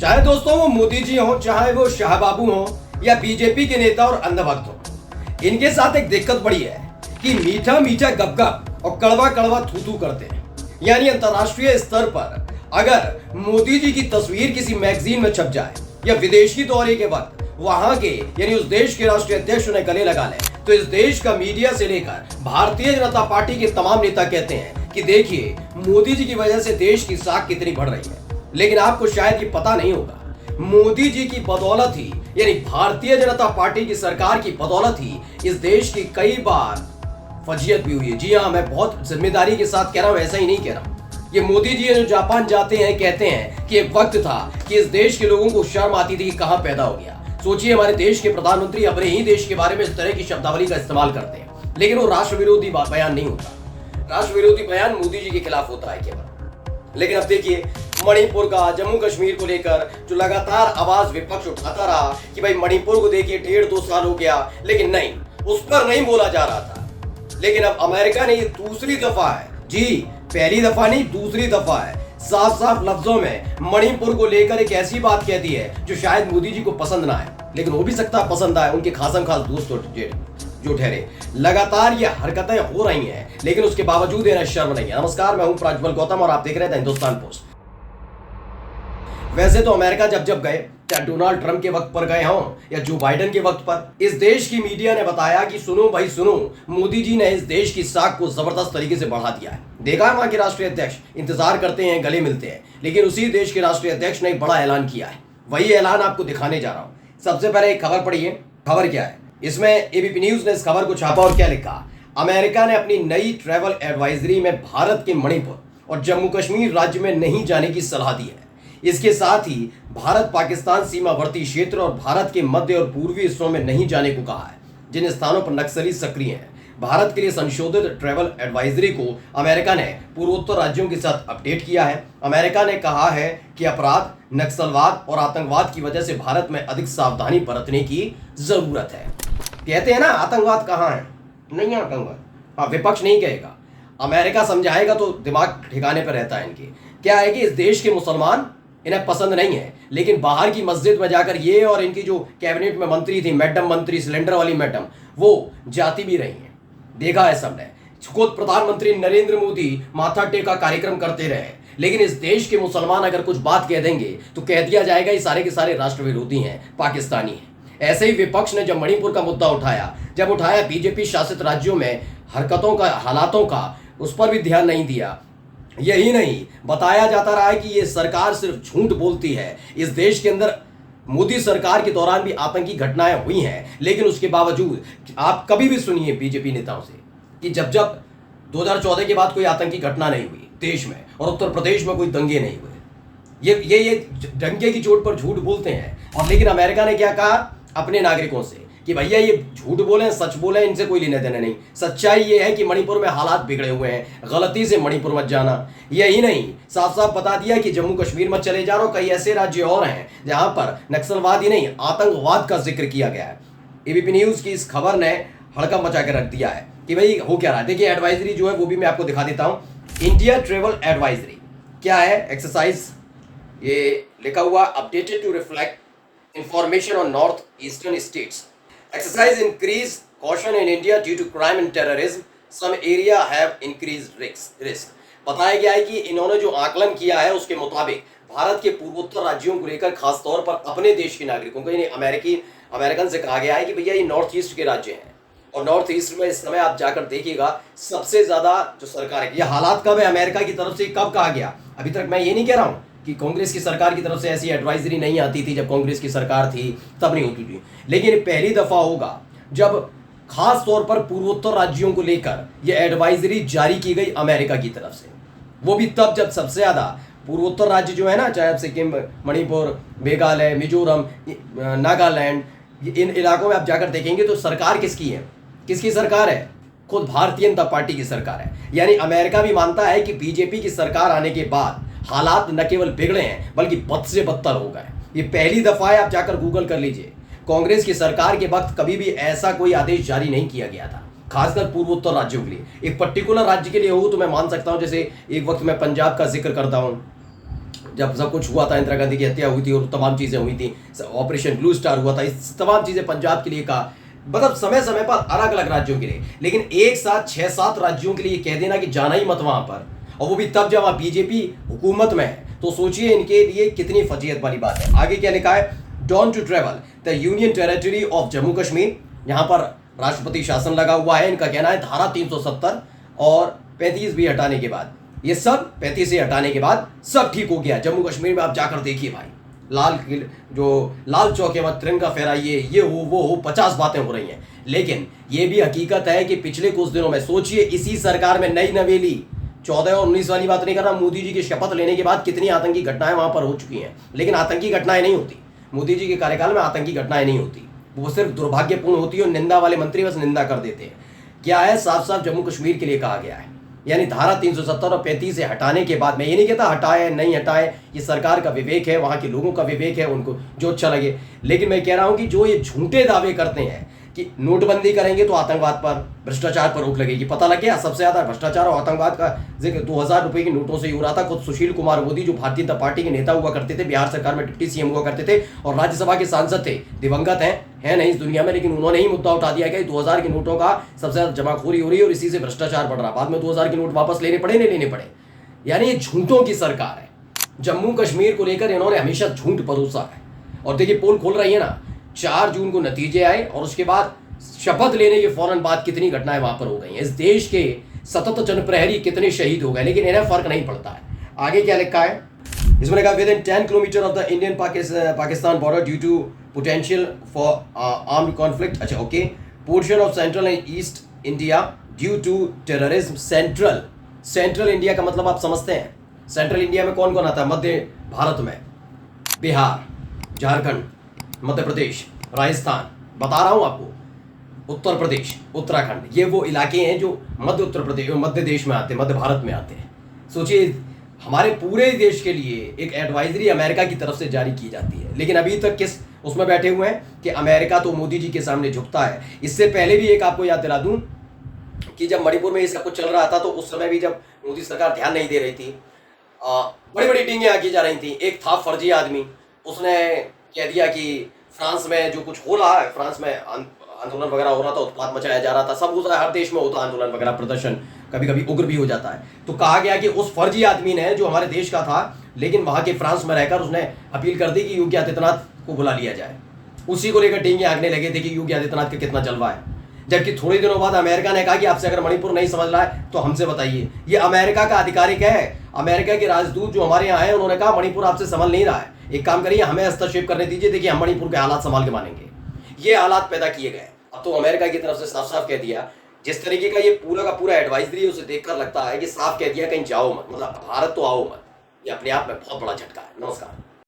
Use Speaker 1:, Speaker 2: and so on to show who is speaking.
Speaker 1: चाहे दोस्तों वो मोदी जी हो, चाहे वो शाह बाबू हो या बीजेपी के नेता और अंधभक्त हो, इनके साथ एक दिक्कत बड़ी है कि मीठा मीठा गपगप और कड़वा कड़वा थू थू करते हैं। यानी अंतर्राष्ट्रीय स्तर पर अगर मोदी जी की तस्वीर किसी मैगजीन में छप जाए या विदेशी दौरे के वक्त वहां के यानी उस देश के राष्ट्रीय अध्यक्ष उन्हें गले लगा ले, तो इस देश का मीडिया से लेकर भारतीय जनता पार्टी के तमाम नेता कहते हैं कि देखिए मोदी जी की वजह से देश की साख कितनी बढ़ रही है। लेकिन आपको शायद ये पता नहीं होगा, मोदी जी की बदौलत ही यानी भारतीय जनता पार्टी की सरकार की बदौलत ही इस देश की कई बार फजीयत भी हुई है। जी हाँ, मैं बहुत जिम्मेदारी के साथ कह रहा हूँ, ऐसा ही नहीं कह रहा हूँ। ये मोदी जी जो जापान जाते हैं कहते हैं कि एक वक्त था कि इस देश के लोगों को शर्म आती थी कि कहां पैदा हो गया। सोचिए हमारे देश के प्रधानमंत्री अपने ही देश के बारे में इस तरह की शब्दावली का इस्तेमाल करते हैं, लेकिन वो राष्ट्र विरोधी बयान नहीं होता। राष्ट्र विरोधी बयान मोदी जी के खिलाफ होता है केवल। लेकिन अब देखिए मणिपुर का, जम्मू कश्मीर को लेकर जो लगातार आवाज विपक्ष उठाता रहा कि भाई मणिपुर को देखिए 1.5-2 साल हो गया, लेकिन नहीं, उस पर नहीं बोला जा रहा था। लेकिन अब अमेरिका ने ये दूसरी दफा है, जी पहली दफा नहीं दूसरी दफा है, साफ साफ लफ्जों में मणिपुर को लेकर एक ऐसी बात कहती है जो शायद मोदी जी को पसंद ना आए, लेकिन हो भी सकता है पसंद आए, उनके खासम खास दोस्त जो ठहरे। लगातार ये हरकतें हो रही हैं, लेकिन उसके बावजूद इन्हें शर्म नहीं है। नमस्कार, मैं हूं प्रज्वल गौतम और आप देख रहे थे हिंदुस्तान पोस्ट। वैसे तो अमेरिका जब गए, चाहे डोनाल्ड ट्रंप के वक्त पर गए हों या जो बाइडेन के वक्त पर, इस देश की मीडिया ने बताया कि सुनो भाई सुनो, मोदी जी ने इस देश की साख को जबरदस्त तरीके से बढ़ा दिया है। देखा है वहां के राष्ट्रीय अध्यक्ष इंतजार करते हैं, गले मिलते हैं, लेकिन उसी देश के राष्ट्रीय अध्यक्ष ने एक बड़ा ऐलान किया है। वही ऐलान आपको दिखाने जा रहा हूं। सबसे पहले एक खबर पढ़िए। खबर क्या है इसमें? एबीपी न्यूज ने इस खबर को छापा और क्या लिखा, अमेरिका ने अपनी नई ट्रैवल एडवाइजरी में भारत के मणिपुर और जम्मू कश्मीर राज्य में नहीं जाने की सलाह दी है। इसके साथ ही भारत पाकिस्तान सीमावर्ती क्षेत्र और भारत के मध्य और पूर्वी हिस्सों में नहीं जाने को कहा है, जिन स्थानों पर नक्सली सक्रिय हैं। भारत के लिए संशोधित ट्रैवल एडवाइजरी को अमेरिका ने पूर्वोत्तर राज्यों के साथ अपडेट किया है। अमेरिका ने कहा है कि अपराध, नक्सलवाद और आतंकवाद की वजह से भारत में अधिक सावधानी बरतने की जरूरत है। कहते हैं ना, आतंकवाद कहाँ है? नहीं है आतंकवाद। हाँ, विपक्ष नहीं कहेगा, अमेरिका समझाएगा तो दिमाग ठिकाने पर रहता है इनके। क्या है कि इस देश के मुसलमान इन्हें पसंद नहीं है, लेकिन बाहर की मस्जिद में जाकर ये और इनकी जो कैबिनेट में मंत्री थी, मैडम मंत्री, सिलेंडर वाली मैडम, वो जाती भी रही हैं। देखा है सबने। खुद प्रधानमंत्री नरेंद्र मोदी माथा टेका कार्यक्रम करते रहे, लेकिन इस देश के मुसलमान अगर कुछ बात कह देंगे तो कह दिया जाएगा ये सारे के सारे राष्ट्र विरोधी हैं, पाकिस्तानी हैं। ऐसे ही विपक्ष ने जब मणिपुर का मुद्दा उठाया, बीजेपी शासित राज्यों में हरकतों का, हालातों का, उस पर भी ध्यान नहीं दिया। यही नहीं, बताया जाता रहा है कि ये सरकार सिर्फ झूठ बोलती है। इस देश के अंदर मोदी सरकार के दौरान भी आतंकी घटनाएं हुई हैं, लेकिन उसके बावजूद आप कभी भी सुनिए बीजेपी नेताओं से कि जब 2014 के बाद कोई आतंकी घटना नहीं हुई देश में और उत्तर प्रदेश में कोई दंगे नहीं हुए। ये दंगे की चोट पर झूठ बोलते हैं। और लेकिन अमेरिका ने क्या कहा अपने नागरिकों से कि भैया ये झूठ बोले सच बोले, इनसे कोई लेने देने नहीं। सच्चाई ये है कि मणिपुर में हालात बिगड़े हुए हैं, गलती से मणिपुर मत जाना। यही नहीं, साफ साफ बता दिया कि जम्मू कश्मीर मत चले जा रहा। कई ऐसे राज्य और हैं जहां पर नक्सलवाद ही नहीं, आतंकवाद का जिक्र किया गया है। एबीपी न्यूज की इस खबर ने हड़कंप मचा के रख दिया है कि भाई हो क्या रहा है। देखिए एडवाइजरी जो है वो भी मैं आपको दिखा देता हूं। इंडिया ट्रेवल एडवाइजरी क्या है? एक्सरसाइज ये लिखा हुआ, updated to reflect information on north eastern states. Exercise increase caution in India due to crime and terrorism. Some area have increased risk. बताया गया है कि इन्होंने जो आकलन किया है उसके मुताबिक भारत के पूर्वोत्तर राज्यों को लेकर खास तौर पर अपने देश के नागरिकों को, यानी अमेरिकन से कहा गया है कि भैया ये नॉर्थ ईस्ट के राज्य हैं और नॉर्थ ईस्ट में इस समय आप जाकर देखिएगा सबसे ज्यादा जो सरकार है, ये हालात कब है अमेरिका की तरफ से, कब कहा गया? अभी तक मैं ये नहीं कह रहा हूँ कि कांग्रेस की सरकार की तरफ से ऐसी एडवाइजरी नहीं आती थी। जब कांग्रेस की सरकार थी तब नहीं होती थी, लेकिन पहली दफा होगा जब खास तौर पर पूर्वोत्तर राज्यों को लेकर यह एडवाइजरी जारी की गई अमेरिका की तरफ से। वो भी तब जब सबसे ज्यादा पूर्वोत्तर राज्य जो है ना, चाहे सिक्किम, मणिपुर, मेघालय, मिजोरम, नागालैंड, इन इलाकों में आप जाकर देखेंगे तो सरकार किसकी है? किसकी सरकार है? खुद भारतीय जनता पार्टी की सरकार है। यानी अमेरिका भी मानता है कि बीजेपी की सरकार आने के बाद हालात न केवल बिगड़े हैं बल्कि बद से बदतर हो गए। ये पहली दफा है, आप जाकर गूगल कर लीजिए। कांग्रेस की सरकार के वक्त कभी भी ऐसा कोई आदेश जारी नहीं किया गया था, खासकर पूर्वोत्तर राज्यों के लिए। एक पर्टिकुलर राज्य के लिए हो तो मैं मान सकता हूं, जैसे एक वक्त मैं पंजाब का जिक्र करता हूं, जब सब कुछ हुआ था, इंदिरा गांधी की हत्या हुई थी और तमाम चीज़ें हुई थी, ऑपरेशन ब्लू स्टार हुआ था, इस तमाम चीज़ें पंजाब के लिए कहा, मतलब समय समय पर अलग अलग राज्यों के लिए। लेकिन एक साथ 6-7 राज्यों के लिए कह देना कि जाना ही मत वहां पर, और वो भी तब जब वहां बीजेपी हुकूमत में है, तो सोचिए इनके लिए कितनी फजीयत वाली बात है। आगे क्या लिखा है, don't to travel the union territory of Jammu Kashmir. यहाँ पर राष्ट्रपति शासन लगा हुआ है। इनका कहना है धारा 370 और 35 भी हटाने के बाद, ये सब 35 से हटाने के बाद सब ठीक हो गया जम्मू कश्मीर में। आप जाकर देखिए भाई, लाल चौक मत तिरंगा फहराइए, ये हो वो हो, 50 बातें हो रही हैं। लेकिन ये भी हकीकत है कि पिछले कुछ दिनों में सोचिए, इसी सरकार में नई नवेली 14 और 19 वाली बात नहीं कर रहा, मोदी जी की शपथ लेने के बाद कितनी आतंकी घटनाएं वहां पर हो चुकी हैं। लेकिन आतंकी घटनाएं नहीं होती मोदी जी के कार्यकाल में, आतंकी घटनाएं नहीं होती, वो सिर्फ दुर्भाग्यपूर्ण होती है और निंदा वाले मंत्री बस निंदा कर देते हैं। क्या है, साफ साफ जम्मू कश्मीर के लिए कहा गया है, यानी धारा 370 और 35 से हटाने के बाद, मैं ये नहीं कहता हटाए नहीं हटाए, ये सरकार का विवेक है, वहां के लोगों का विवेक है, उनको जो अच्छा लगे। लेकिन मैं कह रहा हूं कि जो ये झूठे दावे करते हैं कि नोटबंदी करेंगे तो आतंकवाद पर, भ्रष्टाचार पर रोक लगेगी, पता लग गया सबसे ज्यादा भ्रष्टाचार और आतंकवाद का जिक्र 2000 रुपए के नोटों से ही हो रहा था। खुद सुशील कुमार मोदी जो भारतीय जनता पार्टी के नेता हुआ करते थे, बिहार सरकार में डिप्टी सीएम हुआ करते थे और राज्यसभा के सांसद थे, दिवंगत हैं नहीं इस दुनिया में, लेकिन उन्होंने ही मुद्दा उठा दिया कि 2000 के नोटों का सबसे ज्यादा जमाखोरी हो रही है और इसी से भ्रष्टाचार बढ़ रहा। बाद में 2000 के नोट वापस लेने पड़े नहीं लेने पड़े, यानी ये झूठों की सरकार है। जम्मू कश्मीर को लेकर इन्होंने हमेशा झूठ परोसा है। और देखिए पोल खोल रही है ना, 4 जून को नतीजे आए और उसके बाद शपथ लेने के फौरन बाद कितनी घटनाएं वहां पर हो गई हैं। इस देश के सतत जनप्रहरी कितने शहीद हो गए, लेकिन इन्हें फर्क नहीं पड़ता है। आगे क्या लिखा है, इसमें लिखा within 10 kilometre of the Indian Pakistan border due to potential for armed conflict. अच्छा okay, portion of central and east India due to terrorism. Central India का मतलब आप समझते हैं, सेंट्रल इंडिया में कौन कौन आता है, मध्य भारत में बिहार, झारखंड, मध्य प्रदेश, राजस्थान, बता रहा हूं आपको, उत्तर प्रदेश, उत्तराखंड, ये वो इलाके हैं जो मध्य देश में आते हैं, मध्य भारत में आते हैं। सोचिए हमारे पूरे देश के लिए एक एडवाइजरी अमेरिका की तरफ से जारी की जाती है, लेकिन अभी तक किस उसमें बैठे हुए हैं कि अमेरिका तो मोदी जी के सामने झुकता है। इससे पहले भी एक आपको याद दिला दूं कि जब मणिपुर में ये सब कुछ चल रहा था, तो उस समय भी जब मोदी सरकार ध्यान नहीं दे रही थी, बड़ी बड़ी टीमें आकी जा रही थी। एक था फर्जी आदमी, उसने कह दिया कि फ्रांस में जो कुछ हो रहा है, फ्रांस में आंदोलन वगैरह हो रहा था, उत्पात मचाया जा रहा था, सब होता है, हर देश में होता है आंदोलन वगैरह, प्रदर्शन कभी कभी उग्र भी हो जाता है। तो कहा गया कि उस फर्जी आदमी ने, जो हमारे देश का था लेकिन वहां के फ्रांस में रहकर, उसने अपील कर दी कि योगी आदित्यनाथ को बुला लिया जाए। उसी को लेकर टींगे आगने लगे थे कि योगी आदित्यनाथ का कितना जलवा है। जबकि थोड़े दिनों बाद अमेरिका ने कहा कि आपसे अगर मणिपुर नहीं समझ रहा है तो हमसे बताइए। ये अमेरिका का आधिकारिक है, अमेरिका के राजदूत जो हमारे यहाँ है, उन्होंने कहा मणिपुर आपसे संभल नहीं रहा है, एक काम करिए हमें हस्तक्षेप करने दीजिए, देखिए हम मणिपुर के हालात संभाल के मानेंगे। ये हालात पैदा किए गए। अब तो अमेरिका की तरफ से साफ साफ कह दिया, जिस तरीके का ये पूरा का पूरा एडवाइजरी है, उसे देखकर लगता है कि साफ कह दिया कहीं जाओ मत, मतलब भारत तो आओ मत। ये अपने आप में बहुत बड़ा झटका है। नमस्कार।